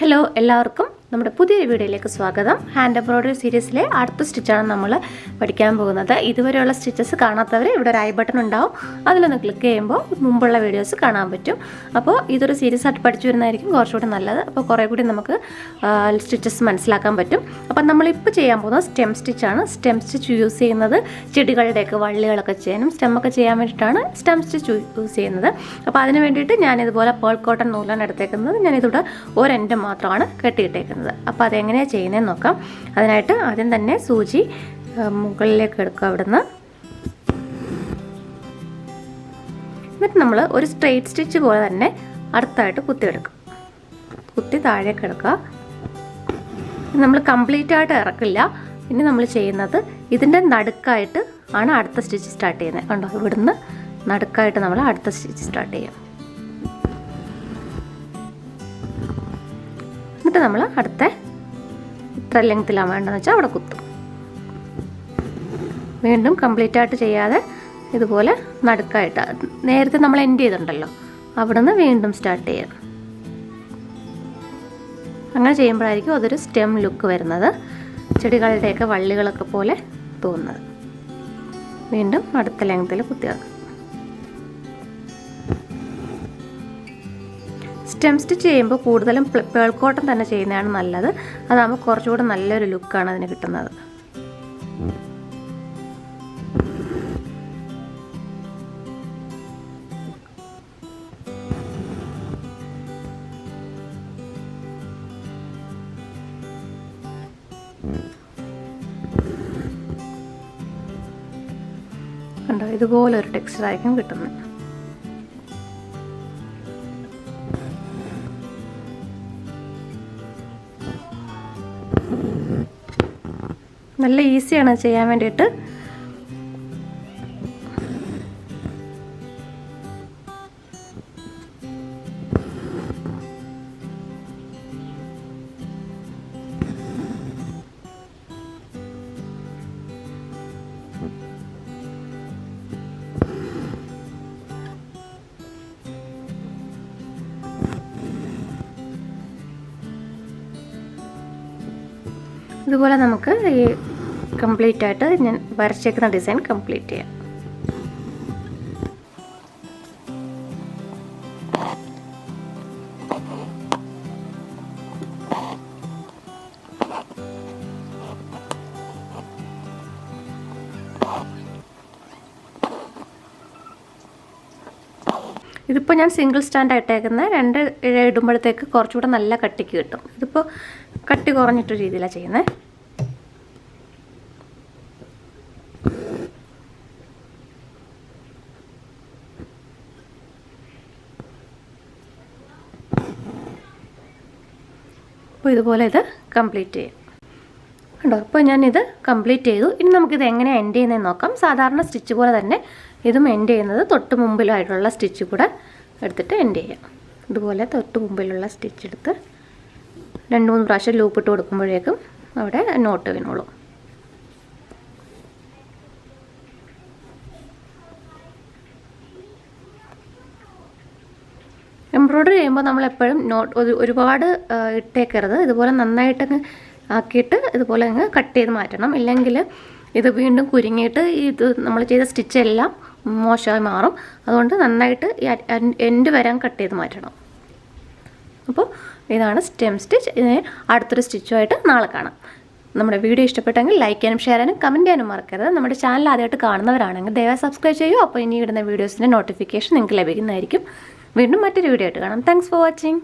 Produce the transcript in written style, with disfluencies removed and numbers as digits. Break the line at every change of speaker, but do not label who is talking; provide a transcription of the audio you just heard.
Hello എല്ലാവർക്കും നമ്മുടെ പുതിയൊരു വീഡിയോയിലേക്ക് സ്വാഗതം. ഹാൻഡ് എംബ്രോയിഡറി സീരീസിലെ അടുത്ത സ്റ്റിച്ചാണ് നമ്മൾ പഠിക്കാൻ പോകുന്നത്. ഇതുവരെയുള്ള സ്റ്റിച്ചസ് കാണാത്തവർ ഇവിടെ ഒരു ഐ ബട്ടൺ ഉണ്ടാവും, അതിലൊന്ന് ക്ലിക്ക് ചെയ്യുമ്പോൾ മുമ്പുള്ള വീഡിയോസ് കാണാൻ പറ്റും. അപ്പോൾ ഇതൊരു സീരീസ് ആയിട്ട് പഠിച്ചു വരുന്നതായിരിക്കും കുറച്ചുകൂടി നല്ലത്. അപ്പോൾ കുറേ കൂടി നമുക്ക് സ്റ്റിച്ചസ് മനസ്സിലാക്കാൻ പറ്റും. അപ്പം നമ്മളിപ്പോൾ ചെയ്യാൻ പോകുന്നത് സ്റ്റെം സ്റ്റിച്ചാണ്. സ്റ്റെം സ്റ്റിച്ച് യൂസ് ചെയ്യുന്നത് ചെടികളുടെയൊക്കെ വള്ളികളൊക്കെ ചെയ്യാനും സ്റ്റെമ്മൊക്കെ ചെയ്യാൻ വേണ്ടിയിട്ടാണ് സ്റ്റെം സ്റ്റിച്ച് യൂസ് ചെയ്യുന്നത്. അപ്പോൾ അതിന് വേണ്ടിയിട്ട് ഞാനിതുപോലെ പേൾ കോട്ടൺ നൂലാണ് എടുത്തേക്കുന്നത്. ഞാനിതിവിടെ ഒരെൻഡ് മാത്രമാണ് കെട്ടിയിട്ടേക്കുന്നത്. അപ്പോൾ അതെങ്ങനെയാണ് ചെയ്യുന്നതെന്ന് നോക്കാം. അതിനായിട്ട് ആദ്യം തന്നെ സൂചി മുകളിലേക്ക് എടുക്കുക. അവിടുന്ന് എന്നിട്ട് നമ്മൾ ഒരു സ്ട്രെയിറ്റ് സ്റ്റിച്ച് പോലെ തന്നെ അടുത്തായിട്ട് കുത്തിയെടുക്കും. കുത്തി താഴേക്ക് എടുക്കുക. നമ്മൾ കംപ്ലീറ്റ് ആയിട്ട് ഇറക്കില്ല. ഇനി നമ്മൾ ചെയ്യുന്നത് ഇതിൻ്റെ നടുക്കായിട്ട് ആണ് അടുത്ത സ്റ്റിച്ച് സ്റ്റാർട്ട് ചെയ്യുന്നത്. കണ്ടോ, ഇവിടുന്ന് നടുക്കായിട്ട് നമ്മൾ അടുത്ത സ്റ്റിച്ച് സ്റ്റാർട്ട് ചെയ്യാം. എന്നിട്ട് നമ്മൾ അടുത്ത ഇത്ര ലെങ്ത്തിലാണ് വേണ്ടതെന്ന് വെച്ചാൽ അവിടെ കുത്തും. വീണ്ടും കംപ്ലീറ്റ് ആയിട്ട് ചെയ്യാതെ ഇതുപോലെ നടുക്കായിട്ട് നേരത്തെ നമ്മൾ എൻഡ് ചെയ്തിട്ടുണ്ടല്ലോ അവിടെ നിന്ന് വീണ്ടും സ്റ്റാർട്ട് ചെയ്യാം. അങ്ങനെ ചെയ്യുമ്പോഴായിരിക്കും അതൊരു സ്റ്റെം ലുക്ക് വരുന്നത്, ചെടികളുടെയൊക്കെ വള്ളികളൊക്കെ പോലെ തോന്നുന്നത്. വീണ്ടും അടുത്ത ലെങ്ത്തിൽ കുത്തിയാക്കും. സ്റ്റെം സ്റ്റിച്ച് ചെയ്യുമ്പോൾ കൂടുതലും പേൾ കോട്ടൺ തന്നെ ചെയ്യുന്നതാണ് നല്ലത്. അതാകുമ്പോൾ കുറച്ചുകൂടെ നല്ലൊരു ലുക്കാണ് അതിന് കിട്ടുന്നത്. കണ്ടോ, ഇതുപോലെ ഒരു ടെക്സ്ചർ ആയിരിക്കും കിട്ടുന്നത്. നല്ല ഈസിയാണ് ചെയ്യാൻ വേണ്ടിയിട്ട്. ഇതുപോലെ നമുക്ക് ഈ കംപ്ലീറ്റ് ആയിട്ട് ഞാൻ വരച്ചേക്കുന്ന ഡിസൈൻ കംപ്ലീറ്റ് ചെയ്യാം. ഇതിപ്പോൾ ഞാൻ സിംഗിൾ സ്റ്റാൻഡ് ആയിട്ടേക്കുന്ന 2 ഇഴ ഇടുമ്പോഴത്തേക്ക് കുറച്ചുകൂടെ നല്ല കട്ടിക്ക് കിട്ടും. ഇതിപ്പോൾ കട്ടി കുറഞ്ഞിട്ടൊരു രീതിയിലാണ് ചെയ്യുന്നത്. അപ്പോൾ ഇതുപോലെ ഇത് കംപ്ലീറ്റ് ചെയ്യും. കണ്ടോ, അപ്പോൾ ഞാനിത് കംപ്ലീറ്റ് ചെയ്തു. ഇനി നമുക്കിത് എങ്ങനെയാണ് എൻഡ് ചെയ്യുന്നതെന്ന് നോക്കാം. സാധാരണ സ്റ്റിച്ച് പോലെ തന്നെ ഇതും എൻഡ് ചെയ്യുന്നത് തൊട്ട് മുമ്പിലായിട്ടുള്ള സ്റ്റിച്ച് കൂടെ എടുത്തിട്ട് എൻഡ് ചെയ്യാം. ഇതുപോലെ തൊട്ട് മുമ്പിലുള്ള സ്റ്റിച്ച് എടുത്ത് 2-3 പ്രാവശ്യം ലൂപ്പ് ഇട്ട് കൊടുക്കുമ്പോഴേക്കും അവിടെ നോട്ട് വീണോളും. എംബ്രോയിഡറി ചെയ്യുമ്പോൾ നമ്മളെപ്പോഴും ഒരുപാട് ഇട്ടേക്കരുത്. ഇതുപോലെ നന്നായിട്ടങ്ങ് ആക്കിയിട്ട് ഇതുപോലെ അങ്ങ് കട്ട് ചെയ്ത് മാറ്റണം. ഇല്ലെങ്കിൽ ഇത് വീണ്ടും കുരുങ്ങിയിട്ട് ഇത് നമ്മൾ ചെയ്ത സ്റ്റിച്ചെല്ലാം മോശമായി മാറും. അതുകൊണ്ട് നന്നായിട്ട് എൻഡ് വരാൻ കട്ട് ചെയ്ത് മാറ്റണം. അപ്പോൾ ഇതാണ് സ്റ്റെം സ്റ്റിച്ച്. ഇതിനെ അടുത്തൊരു സ്റ്റിച്ചുമായിട്ട് നാളെ കാണാം. നമ്മുടെ വീഡിയോ ഇഷ്ടപ്പെട്ടെങ്കിൽ ലൈക്ക് ചെയ്യാനും ഷെയർ ചെയ്യാനും കമൻറ്റ് ചെയ്യാനും മറക്കരുത്. നമ്മുടെ ചാനൽ ആദ്യമായിട്ട് കാണുന്നവരാണെങ്കിൽ ദയവായി സബ്സ്ക്രൈബ് ചെയ്യൂ. അപ്പോൾ ഇനി ഇടുന്ന വീഡിയോസിൻ്റെ നോട്ടിഫിക്കേഷൻ നിങ്ങൾക്ക് ലഭിക്കുന്നതായിരിക്കും. വീണ്ടും മറ്റൊരു വീഡിയോ ആയിട്ട് കാണാം. Thanks for watching.